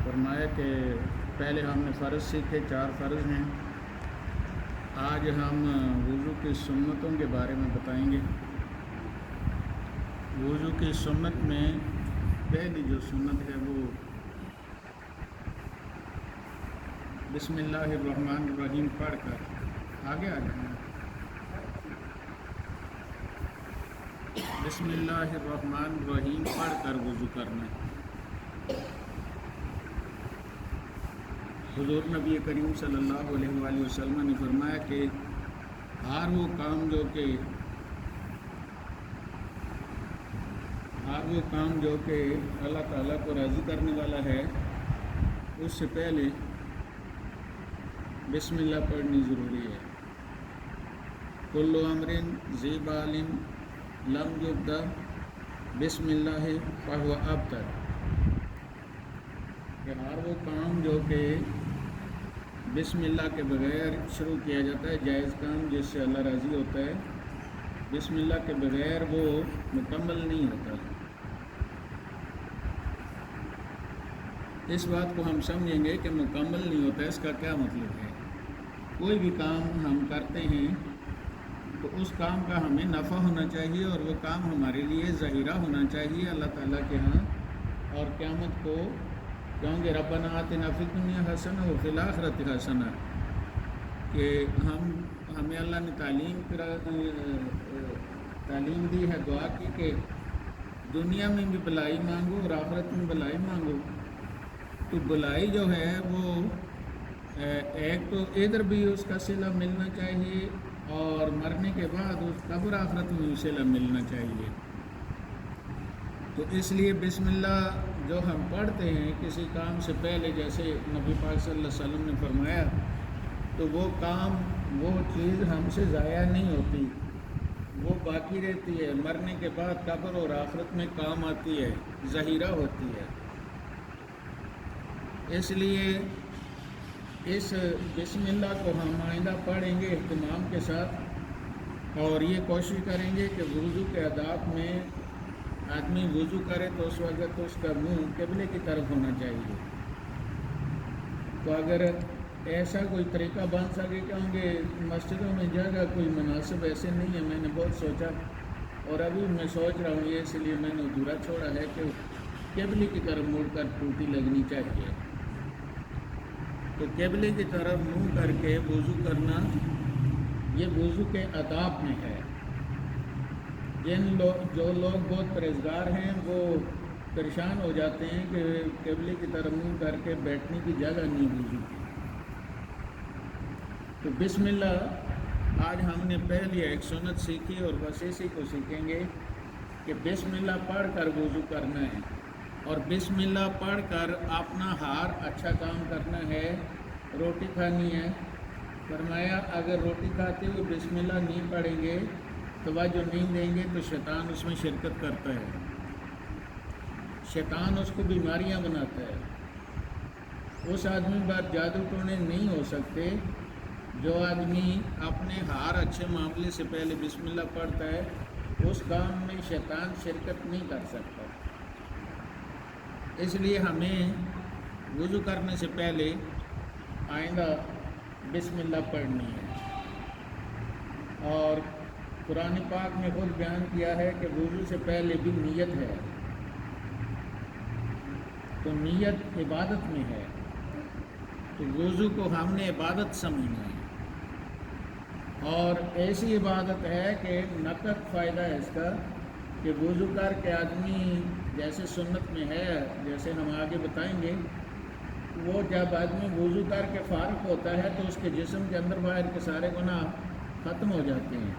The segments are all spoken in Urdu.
فرمایا کہ پہلے ہم نے فرض سیکھے، 4 فرض ہیں۔ آج ہم وضو کی سنتوں کے بارے میں بتائیں گے۔ وضو کی سنت میں پہلی جو سنت ہے وہ بسم اللہ الرحمن الرحیم پڑھ کر آگے آ جائیں۔ بسم اللہ الرحمن الرحیم پڑھ کر وضو کرنا ہے۔ حضور نبی کریم صلی اللہ علیہ وآلہ وسلم نے فرمایا کہ ہر وہ کام جو کہ اللہ تعالیٰ کو راضی کرنے والا ہے، اس سے پہلے بسم اللہ پڑھنی ضروری ہے۔ کل امر ذی بال لم یبدأ بسم اللہ فہو ابتر، کہ ہر وہ کام جو کہ بسم اللہ کے بغیر شروع کیا جاتا ہے، جائز کام جس سے اللہ راضی ہوتا ہے، بسم اللہ کے بغیر وہ مکمل نہیں ہوتا۔ اس بات کو ہم سمجھیں گے کہ مکمل نہیں ہوتا، اس کا کیا مطلب ہے؟ کوئی بھی کام ہم کرتے ہیں تو اس کام کا ہمیں نفع ہونا چاہیے، اور وہ کام ہمارے لیے ظاہرہ ہونا چاہیے اللہ تعالیٰ کے ہاں، اور قیامت کو کہوں گے ربنا آتنا فی الدنیا حسنہ وفی الآخرۃ حسنہ، کہ ہمیں اللہ نے تعلیم دی ہے، دعا کی کہ دنیا میں بھی بھلائی مانگو اور آخرت میں بھلائی مانگو۔ تو بھلائی جو ہے وہ ایک تو ادھر بھی اس کا صلہ ملنا چاہیے، اور مرنے کے بعد اس قبر آخرت میں صلہ ملنا چاہیے۔ تو اس لیے بسم اللہ جو ہم پڑھتے ہیں کسی کام سے پہلے، جیسے نبی پاک صلی اللہ علیہ وسلم نے فرمایا، تو وہ کام، وہ چیز ہم سے ضائع نہیں ہوتی، وہ باقی رہتی ہے، مرنے کے بعد قبر اور آخرت میں کام آتی ہے، ظاہرہ ہوتی ہے۔ اس لیے اس بسم اللہ کو ہم آئندہ پڑھیں گے اہتمام کے ساتھ، اور یہ کوشش کریں گے کہ وضو کے آداب میں آدمی وضو کرے تو اس وقت اس کا منہ قبلے کی طرف ہونا چاہیے۔ تو اگر ایسا کوئی طریقہ بن سکے کہ ہوں گے مسجدوں میں جگہ کوئی مناسب ایسے نہیں ہے، میں نے بہت سوچا اور ابھی میں سوچ رہا ہوں، یہ اس لیے میں نے ادھورا چھوڑا ہے کہ قبلے کی طرف مڑ کر ٹوٹی لگنی چاہیے۔ تو قبلے کی طرف منہ کر کے وضو کرنا یہ وضو کے آداب میں ہے۔ جو لوگ بہت پرہیزگار ہیں وہ پریشان ہو جاتے ہیں کہ قبلے کی طرف منہ کر کے بیٹھنے کی جگہ نہیں وضو کی۔ تو بسم اللہ آج ہم نے پہلی ایک سنت سیکھی، اور بس اسی کو سیکھیں گے کہ بسم اللہ پڑھ کر وضو کرنا ہے، اور بسم اللہ پڑھ کر اپنا ہر اچھا کام کرنا ہے۔ روٹی کھانی ہے، فرمایا اگر روٹی کھاتے ہوئے بسم اللہ نہیں پڑھیں گے، توجہ نہیں دیں گے، تو شیطان اس میں شرکت کرتا ہے، شیطان اس کو بیماریاں بناتا ہے۔ اس آدمی پر جادو ٹونے نہیں ہو سکتے جو آدمی اپنے ہر اچھے معاملے سے پہلے بسم اللہ پڑھتا ہے، اس کام میں شیطان شرکت نہیں کر سکتا۔ اس لیے ہمیں وضو کرنے سے پہلے آئندہ بسم اللہ پڑھنی ہے، اور قرآن پاک میں خود بیان کیا ہے کہ وضو سے پہلے بھی نیت ہے، تو نیت عبادت میں ہے، تو وضو کو ہم نے عبادت سمجھنا ہے، اور ایسی عبادت ہے کہ نقد فائدہ ہے اس کا، کہ وضو کر کے آدمی جیسے سنت میں ہے، جیسے ہم آگے بتائیں گے، وہ جب آدمی وضو کر کے فارغ ہوتا ہے تو اس کے جسم کے اندر باہر کے سارے گناہ ختم ہو جاتے ہیں۔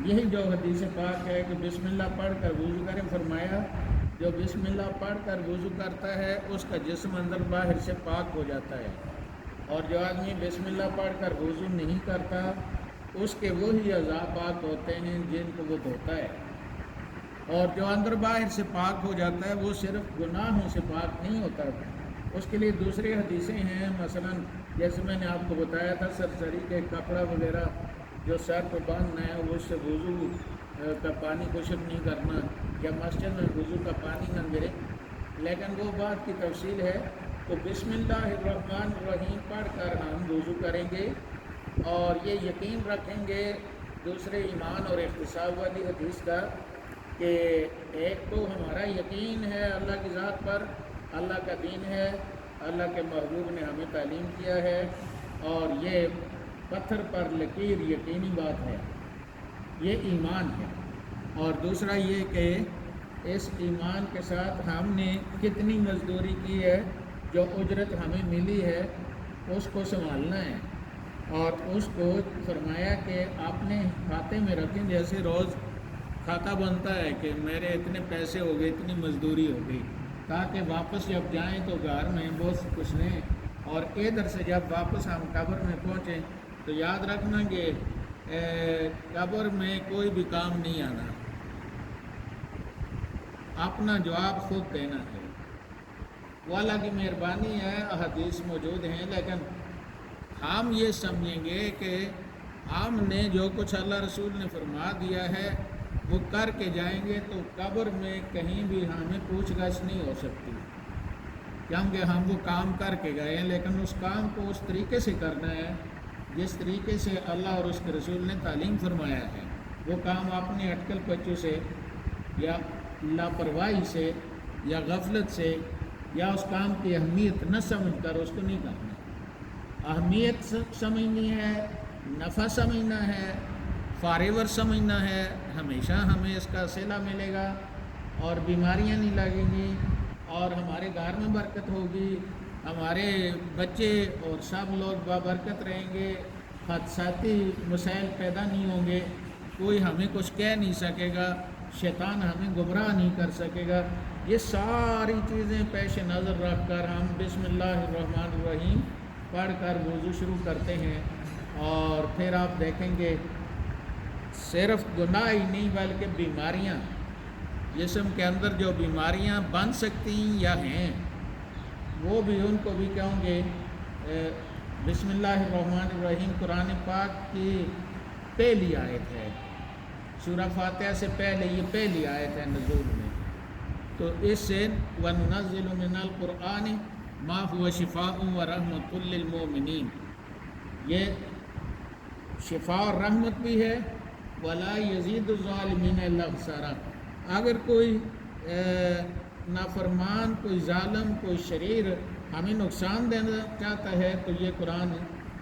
یہی جو حدیث پاک ہے کہ بسم اللہ پڑھ کر وضو کریں، فرمایا جو بسم اللہ پڑھ کر وضو کرتا ہے اس کا جسم اندر باہر سے پاک ہو جاتا ہے، اور جو آدمی بسم اللہ پڑھ کر وضو نہیں کرتا اس کے وہی اعضاء پاک ہوتے ہیں جن کو وہ دھوتا ہے، اور جو اندر باہر سے پاک ہو جاتا ہے وہ صرف گناہوں سے پاک نہیں ہوتا، اس کے لیے دوسری حدیثیں ہیں، مثلا جیسے میں نے آپ کو بتایا تھا سرسری کے کپڑا وغیرہ جو سر پہ باندھنا ہے وہ اس سے وضو کا پانی خشک نہیں کرنا، یا مسجد میں وضو کا پانی نہ گرے، لیکن وہ بات کی تفصیل ہے۔ تو بسم اللہ الرحمن الرحیم پڑھ کر ہم وضو کریں گے اور یہ یقین رکھیں گے دوسرے ایمان اور احتساب والی حدیث کا کہ ایک تو ہمارا یقین ہے اللہ کی ذات پر، اللہ کا دین ہے، اللہ کے محبوب نے ہمیں تعلیم کیا ہے، اور یہ پتھر پر لکیر یقینی بات ہے، یہ ایمان ہے۔ اور دوسرا یہ کہ اس ایمان کے ساتھ ہم نے کتنی مزدوری کی ہے، جو اجرت ہمیں ملی ہے اس کو سنبھالنا ہے، اور اس کو فرمایا کہ آپ نے کھاتے میں رکھیں، جیسے روز کھاتا بنتا ہے کہ میرے اتنے پیسے ہو گئے، اتنی مزدوری ہو گئی، تاکہ واپس جب جائیں تو گھر میں بہت کچھ لیں، اور ادھر سے جب واپس ہم قبر میں پہنچیں تو یاد رکھنا کہ قبر میں کوئی بھی کام نہیں آنا، اپنا جواب خود دینا ہے۔ وہ اللہ کی مہربانی ہے، احادیث موجود ہیں، لیکن ہم یہ سمجھیں گے کہ ہم نے جو کچھ اللہ رسول نے فرما دیا ہے وہ کر کے جائیں گے تو قبر میں کہیں بھی ہمیں پوچھ گچھ نہیں ہو سکتی، کیونکہ ہم وہ کام کر کے گئے ہیں، لیکن اس کام کو اس طریقے سے کرنا ہے جس طریقے سے اللہ اور اس کے رسول نے تعلیم فرمایا ہے۔ وہ کام اپنے اٹکل پچو سے یا لاپرواہی سے یا غفلت سے یا اس کام کی اہمیت نہ سمجھ کر اس کو نہیں کرنا۔ اہمیت سمجھنی ہے، نفع سمجھنا ہے، فارور سمجھنا ہے، ہمیشہ ہمیں اس کا صلہ ملے گا اور بیماریاں نہیں لگیں گی اور ہمارے گھر میں برکت ہوگی، ہمارے بچے اور سب لوگ بابرکت رہیں گے، حادثاتی مسائل پیدا نہیں ہوں گے، کوئی ہمیں کچھ کہہ نہیں سکے گا، شیطان ہمیں گمراہ نہیں کر سکے گا۔ یہ ساری چیزیں پیش نظر رکھ کر ہم بسم اللہ الرحمن الرحیم پڑھ کر وضو شروع کرتے ہیں، اور پھر آپ دیکھیں گے صرف گناہ ہی نہیں بلکہ بیماریاں، جسم کے اندر جو بیماریاں بن سکتی یا ہیں وہ بھی ان کو بھی کہوں گے۔ بسم اللہ الرحمن الرحیم قرآن پاک کی پہلی آیت ہے، سورہ فاتحہ سے پہلے یہ پہلی آیت ہے نزول میں، تو اس سے وَنُنَزِّلُ مِنَ الْقُرْآنِ مَا هُوَ شِفَاءٌ وَرَحْمَةٌ لِّلْمُؤْمِنِينَ، یہ شفا اور رحمت بھی ہے، وَلَا يَزِيدُ الظَّالِمِينَ إِلَّا خَسَارًا۔ اگر کوئی نافرمان، کوئی ظالم، کوئی شریر ہمیں نقصان دینا چاہتا ہے تو یہ قرآن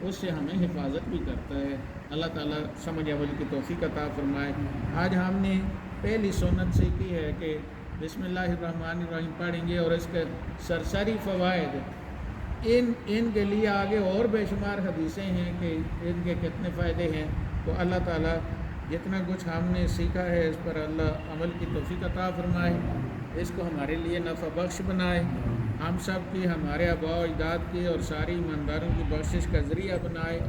اس سے ہمیں حفاظت بھی کرتا ہے۔ اللہ تعالیٰ سمجھ عمل کی توفیق عطا فرمائے۔ آج ہم نے پہلی سنت سیکھی ہے کہ بسم اللہ الرحمن الرحیم پڑھیں گے، اور اس کے سرسری فوائد ان کے لیے آگے اور بے شمار حدیثیں ہیں کہ ان کے کتنے فائدے ہیں۔ تو اللہ تعالیٰ جتنا کچھ ہم نے سیکھا ہے اس پر اللہ عمل کی توفیق عطا فرمائے، اس کو ہمارے لیے نفع بخش بنائے، ہم سب کی، ہمارے آباء و اجداد کی اور ساری ایمانداروں کی بخشش کا ذریعہ بنائے،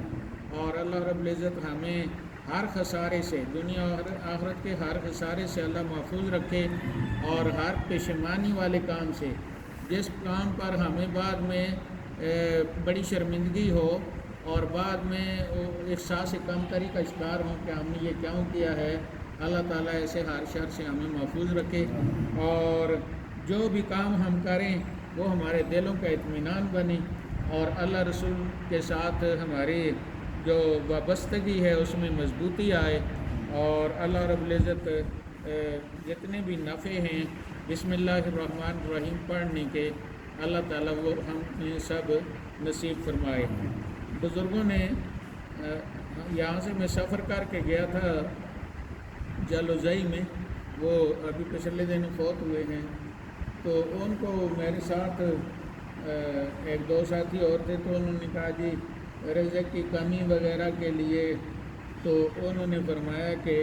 اور اللہ رب العزت ہمیں ہر خسارے سے، دنیا اور آخرت کے ہر خسارے سے اللہ محفوظ رکھے، اور ہر پشیمانی والے کام سے، جس کام پر ہمیں بعد میں بڑی شرمندگی ہو اور بعد میں احساس کمتری کا شکار ہوں کہ ہم نے یہ کیوں کیا ہے، اللہ تعالیٰ ایسے ہر شر سے ہمیں محفوظ رکھے، اور جو بھی کام ہم کریں وہ ہمارے دلوں کا اطمینان بنے، اور اللہ رسول کے ساتھ ہماری جو وابستگی ہے اس میں مضبوطی آئے، اور اللہ رب العزت جتنے بھی نفع ہیں بسم اللہ الرحمن الرحیم پڑھنے کے، اللہ تعالیٰ وہ ہم سب نصیب فرمائے۔ بزرگوں نے یہاں سے میں سفر کر کے گیا تھا جلوزئی میں، وہ ابھی پچھلے دن فوت ہوئے ہیں، تو ان کو میرے ساتھ ایک دو ساتھی اور تھے، تو انہوں نے کہا جی رزق کی کمی وغیرہ کے لیے، تو انہوں نے فرمایا کہ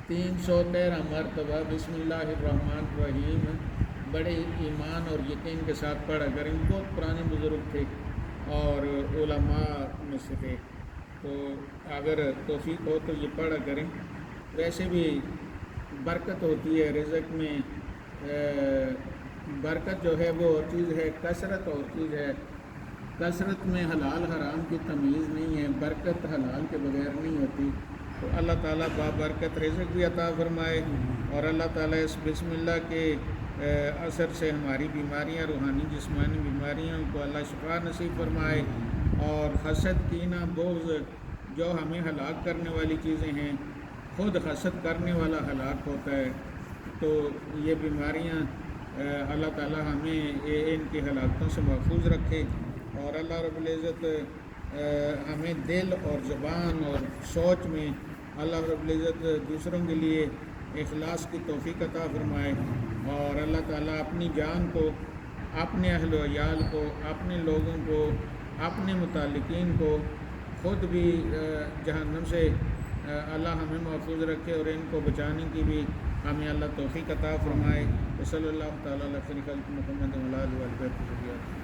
313 مرتبہ بسم اللہ الرحمن الرحیم بڑے ایمان اور یقین کے ساتھ پڑھا کریں۔ بہت پرانے بزرگ تھے اور علماء میں سے تھے، تو اگر توفیق ہو تو یہ پڑھا کریں۔ ویسے بھی برکت ہوتی ہے رزق میں، برکت جو ہے وہ اور چیز ہے، کثرت اور چیز ہے۔ کثرت میں حلال حرام کی تمیز نہیں ہے، برکت حلال کے بغیر نہیں ہوتی۔ تو اللہ تعالیٰ بابرکت رزق بھی عطا فرمائے، اور اللہ تعالیٰ اس بسم اللہ کے اثر سے ہماری بیماریاں، روحانی جسمانی بیماریوں کو اللہ شفا نصیب فرمائے، اور حسد، کینہ، بغض جو ہمیں ہلاک کرنے والی چیزیں ہیں، خود حسد کرنے والا ہلاک ہوتا ہے، تو یہ بیماریاں اللہ تعالی ہمیں ان کی ہلاکتوں سے محفوظ رکھے، اور اللہ رب العزت ہمیں دل اور زبان اور سوچ میں اللہ رب العزت دوسروں کے لیے اخلاص کی توفیق عطا فرمائے، اور اللہ تعالیٰ اپنی جان کو، اپنے اہل و عیال کو، اپنے لوگوں کو، اپنے متعلقین کو، خود بھی جہنم سے اللہ ہمیں محفوظ رکھے، اور ان کو بچانے کی بھی ہمیں اللہ توفیق عطا فرمائے۔ صلی اللہ تعالیٰ علیہ وسلم محمد و علیہ وسلم۔